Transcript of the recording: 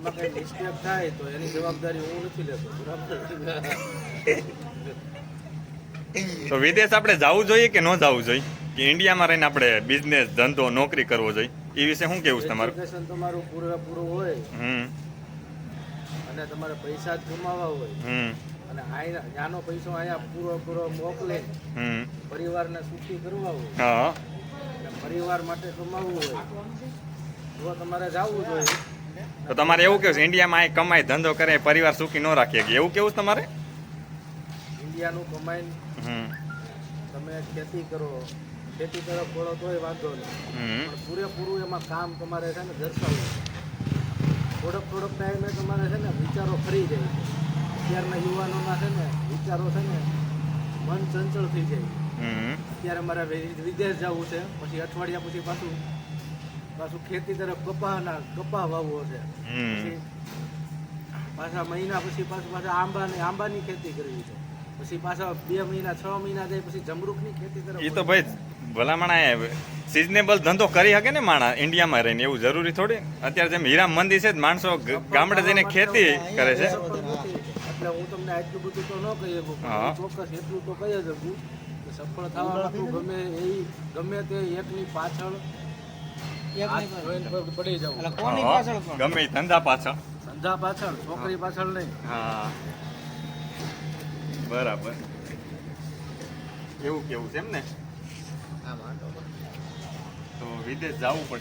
આમાં કઈ મિસ્ટેક થાય તો એની જવાબદારી હું નથી લેતો, બરાબર? તો વિદેશ આપણે જવું જોઈએ કે ન જવું જોઈએ, કે ઇન્ડિયામાં રહીને આપણે બિઝનેસ ધંધો નોકરી કરવો જોઈએ, એ વિશે શું કેવું છે તમારું? એજ્યુકેશન તમારું પૂરેપૂરું હોય હમ અને તમારે પૈસા જ કમાવા હોય હમ અને ત્યાંનો પૈસો અહીંયા પૂરો મોકલે, હમ પરિવારને સુખી કરવા હોય હા અને પરિવાર માટે કમાવવું હોય તો તમારે જવું જોઈએ. તો તમારે એવું કેવું છે ઇન્ડિયામાં અહીં કમાઈ ધંધો કરે પરિવાર સુખી ન રાખીએ, એવું કેવું છે તમારે? ઇન્ડિયાનું કમાઈને હમ તમે ખેતી કરો, ખેતી તરફ વળો તોય વાંધો નહીં, હમ પણ પૂરેપૂરું એમાં કામ તમારે છે ને દર્શાવવું. થોડોક ટાઈમે તમારે છે ને વિચારો ફરી જાય છે. અત્યારના યુવાનોના છે ને વિચારો છે ને મન ચંચળ થઈ જાય. હમ અત્યારે મારે વિદેશ જવું છે, પછી અઠવાડિયા પછી પાછું ખેતી તરફ કપા વાવવો છે, હમ પછી પાછા મહિના પછી પાછા આંબાની ખેતી કરવી છે, પછી પાછા 2 મહિના 6 મહિના જાય પછી જમરૂખની ખેતી તરફ. એ તો ભાઈ ભલામણા સિઝનેબલ ધંધો કરી શકે ને માણસ ઇન્ડિયામાં રહીને, એવું જરૂરી થોડી. અત્યારે જેમ હીરા મંદી છે જ માણસો ગામડે જઈને ખેતી કરે છે. એટલે હું તમને આટલું બધું તો ન કહી શકું, પણ હા. ચોક્કસ એટલું તો કહી શકું કે સફળ થવા માટે ગમે તે એકની પાછળ હાથ જોઈને પડી જવું. હા, ગમે એ ધંધા પાછળ. ધંધા પાછળ, છોકરી પાછળ નહીં. હા બરાબર, એવું કેવું છે એમ ને? તો વિદેશ જવું પડશે.